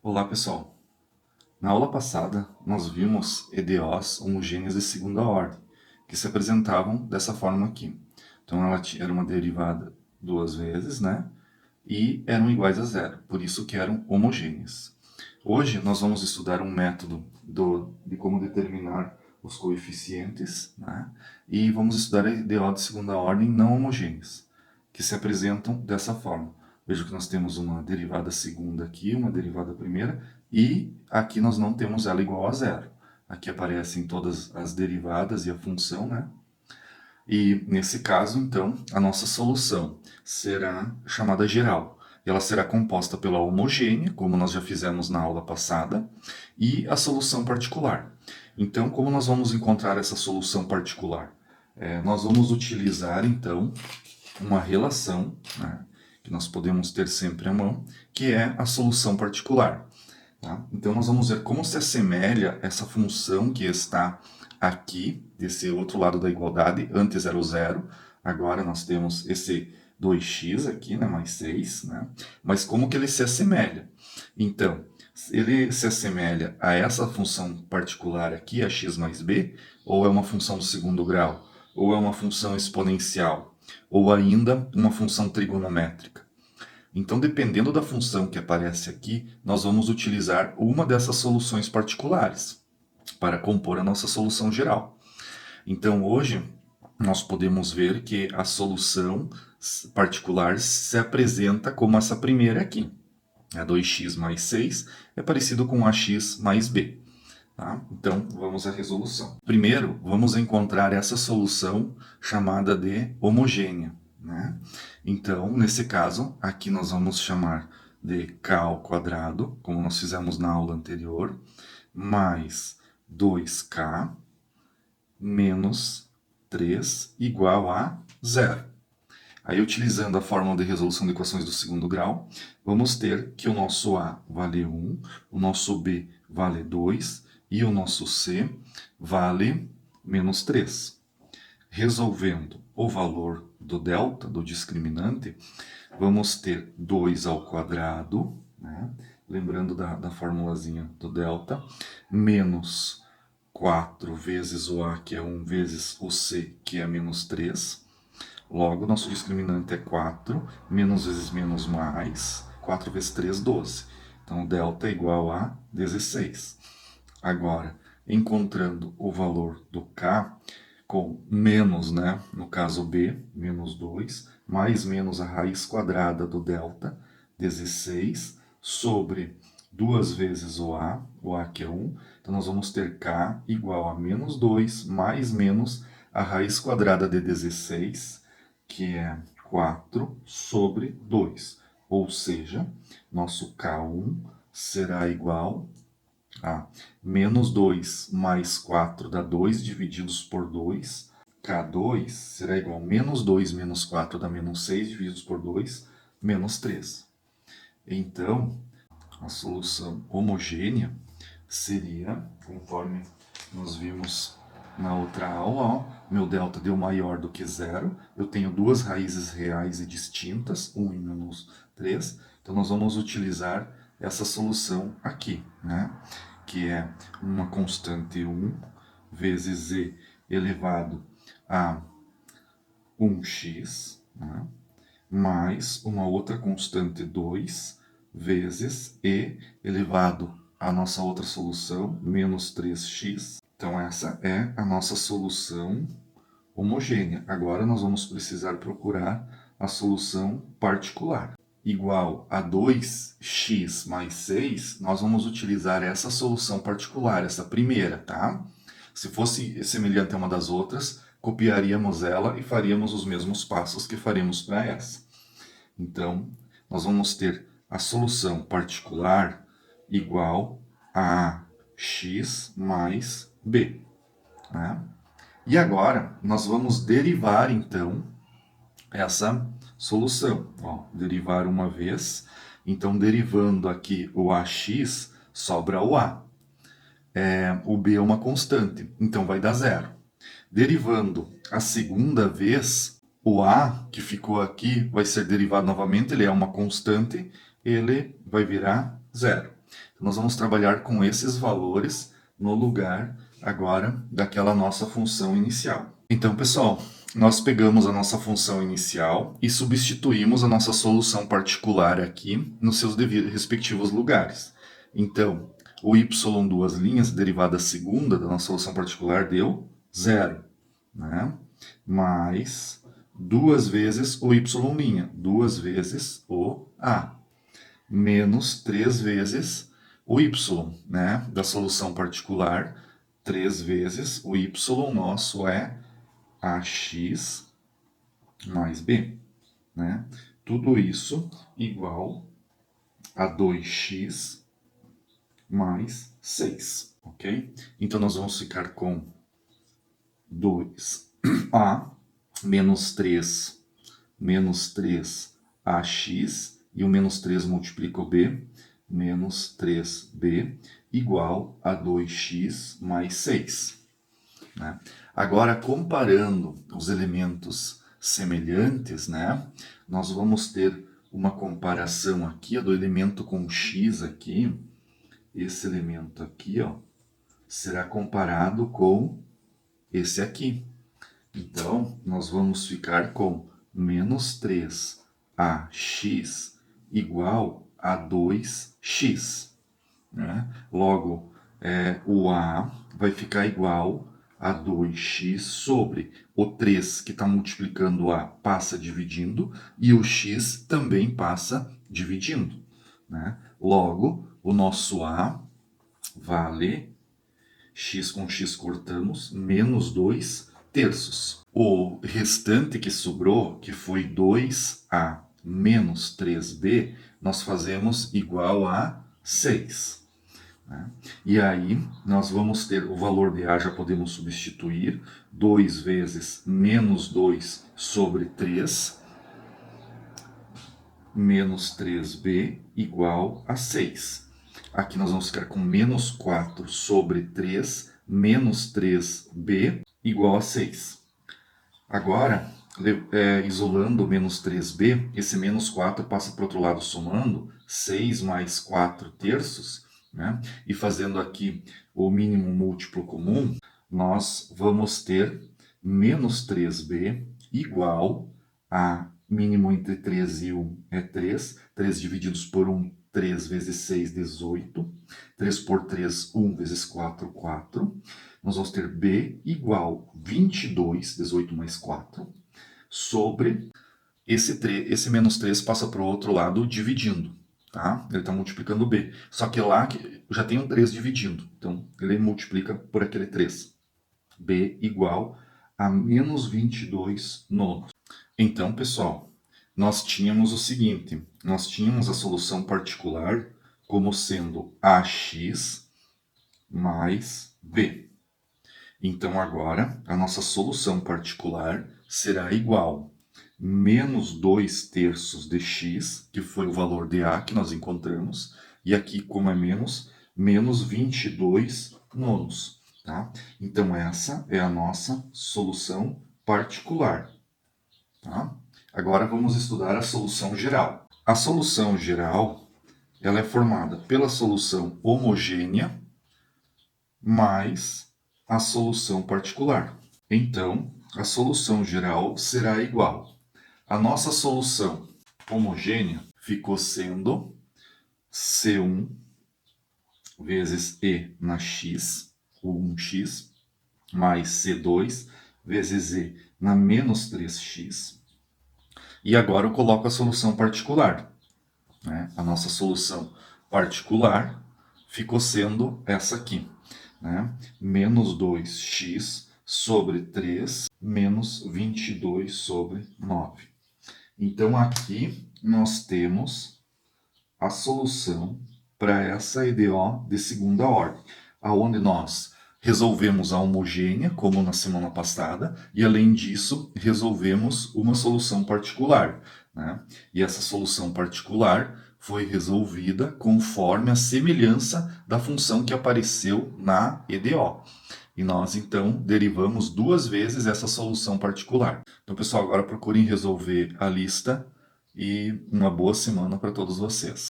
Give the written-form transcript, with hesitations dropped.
Olá pessoal, na aula passada nós vimos EDOs homogêneas de segunda ordem, que se apresentavam dessa forma aqui. Então ela era uma derivada duas vezes, né? E eram iguais a zero, por isso que eram homogêneas. Hoje nós vamos estudar um método de como determinar os coeficientes, né? E vamos estudar EDO de segunda ordem não homogêneas, que se apresentam dessa forma. Veja que nós temos uma derivada segunda aqui, uma derivada primeira, e aqui nós não temos ela igual a zero. Aqui aparecem todas as derivadas e a função, né? E nesse caso, então, a nossa solução será chamada geral. Ela será composta pela homogênea, como nós já fizemos na aula passada, e a solução particular. Então, como nós vamos encontrar essa solução particular? Nós vamos utilizar, então, uma relação, né, que nós podemos ter sempre à mão, que é a solução particular. Tá? Então, nós vamos ver como se assemelha essa função que está aqui, desse outro lado da igualdade, antes era o zero, agora nós temos esse 2x aqui, né, mais 6, né? Mas como que ele se assemelha? Então, ele se assemelha a essa função particular aqui, a x mais b, ou é uma função do segundo grau, ou é uma função exponencial, ou ainda uma função trigonométrica. Então, dependendo da função que aparece aqui, nós vamos utilizar uma dessas soluções particulares para compor a nossa solução geral. Então, hoje, nós podemos ver que a solução particular se apresenta como essa primeira aqui. A 2x mais 6 é parecido com ax mais b. Tá? Então, vamos à resolução. Primeiro, vamos encontrar essa solução chamada de homogênea. Né? Então, nesse caso, aqui nós vamos chamar de k ao quadrado, como nós fizemos na aula anterior, mais 2k menos 3 igual a zero. Aí, utilizando a fórmula de resolução de equações do segundo grau, vamos ter que o nosso A vale 1, o nosso B vale 2 e o nosso C vale menos 3. Resolvendo o valor do delta, do discriminante, vamos ter 2 ao quadrado, né? Lembrando da formulazinha do delta, menos 4 vezes o A, que é 1, vezes o C, que é menos 3. Logo, nosso discriminante é 4, menos vezes menos mais, 4 vezes 3, 12. Então, delta é igual a 16. Agora, encontrando o valor do K, com menos, né, no caso B, menos 2, mais menos a raiz quadrada do delta, 16, sobre 2 vezes o A que é 1, então nós vamos ter K igual a menos 2, mais menos a raiz quadrada de 16, que é 4 sobre 2. Ou seja, nosso K1 será igual a menos 2 mais 4 dá 2 divididos por 2. K2 será igual a menos 2 menos 4 dá menos 6 divididos por 2, menos 3. Então, a solução homogênea seria, conforme nós vimos na outra aula, ó, meu delta deu maior do que zero, eu tenho duas raízes reais e distintas, 1 e menos 3, então nós vamos utilizar essa solução aqui, né? Que é uma constante 1 vezes z elevado a 1x, né? Mais uma outra constante 2 vezes e elevado à nossa outra solução, menos 3x. Então, essa é a nossa solução homogênea. Agora, nós vamos precisar procurar a solução particular. Igual a 2x mais 6, nós vamos utilizar essa solução particular, essa primeira, tá? Se fosse semelhante a uma das outras, copiaríamos ela e faríamos os mesmos passos que faremos para essa. Então, nós vamos ter a solução particular igual a x mais b. Né? E agora, nós vamos derivar, então, essa solução. Ó, derivar uma vez. Então, derivando aqui o ax, sobra o a. O b é uma constante, então vai dar zero. Derivando a segunda vez, o a que ficou aqui vai ser derivado novamente, ele é uma constante, ele vai virar zero. Então, nós vamos trabalhar com esses valores no lugar agora daquela nossa função inicial. Então, pessoal, nós pegamos a nossa função inicial e substituímos a nossa solução particular aqui nos seus respectivos lugares. Então, o y duas linhas, derivada segunda da nossa solução particular, deu 0, né? Mais duas vezes o y', duas vezes o a, menos 3 vezes o y, né? Da solução particular, 3 vezes o y nosso é ax mais b, né? Tudo isso igual a 2x mais 6, ok? Então, nós vamos ficar com 2a menos 3ax, e o menos 3 multiplica o b, menos 3b, igual a 2x mais 6. Né? Agora, comparando os elementos semelhantes, né, nós vamos ter uma comparação aqui ó, do elemento com x aqui. Esse elemento aqui ó, será comparado com esse aqui. Então, nós vamos ficar com menos 3ax igual a 2x. Né? Logo, o a vai ficar igual a 2x sobre o 3 que está multiplicando a passa dividindo e o x também passa dividindo. Né? Logo, o nosso a vale, x com x cortamos, menos 2 terços. O restante que sobrou, que foi 2a menos 3b, nós fazemos igual a 6. Né? E aí, nós vamos ter o valor de a, já podemos substituir, 2 vezes menos 2 sobre 3, menos 3b igual a 6. Aqui nós vamos ficar com menos 4 sobre 3, menos 3b igual a 6. Agora, isolando o menos 3b, esse menos 4 passa para o outro lado somando, 6 mais 4 terços, né? E fazendo aqui o mínimo múltiplo comum, nós vamos ter menos 3b igual a mínimo entre 3 e 1 é 3. 3 divididos por 1, 3 vezes 6, 18. 3 por 3, 1 vezes 4, 4. Nós vamos ter b igual 22, 18 mais 4, sobre esse menos 3 passa para o outro lado dividindo. Tá? Ele está multiplicando b. Só que lá já tem um 3 dividindo. Então, ele multiplica por aquele 3. b igual a menos 22 nonos. Então, pessoal, nós tínhamos o seguinte. Nós tínhamos a solução particular como sendo ax mais b. Então, agora, a nossa solução particular será igual menos 2 terços de x, que foi o valor de a que nós encontramos, e aqui, como é menos, menos 22 nonos. Tá? Então, essa é a nossa solução particular. Tá? Agora, vamos estudar a solução geral. A solução geral ela é formada pela solução homogênea mais a solução particular. Então, a solução geral será igual. A nossa solução homogênea ficou sendo C1 vezes E na x, o 1x, mais C2 vezes E na menos 3x. E agora eu coloco a solução particular. Né? A nossa solução particular ficou sendo essa aqui. Né? Menos 2x sobre 3 menos 22 sobre 9. Então, aqui nós temos a solução para essa EDO de segunda ordem, aonde nós resolvemos a homogênea, como na semana passada, e além disso, resolvemos uma solução particular. Né? E essa solução particular foi resolvida conforme a semelhança da função que apareceu na EDO. E nós, então, derivamos 2 vezes essa solução particular. Então, pessoal, agora procurem resolver a lista e uma boa semana para todos vocês.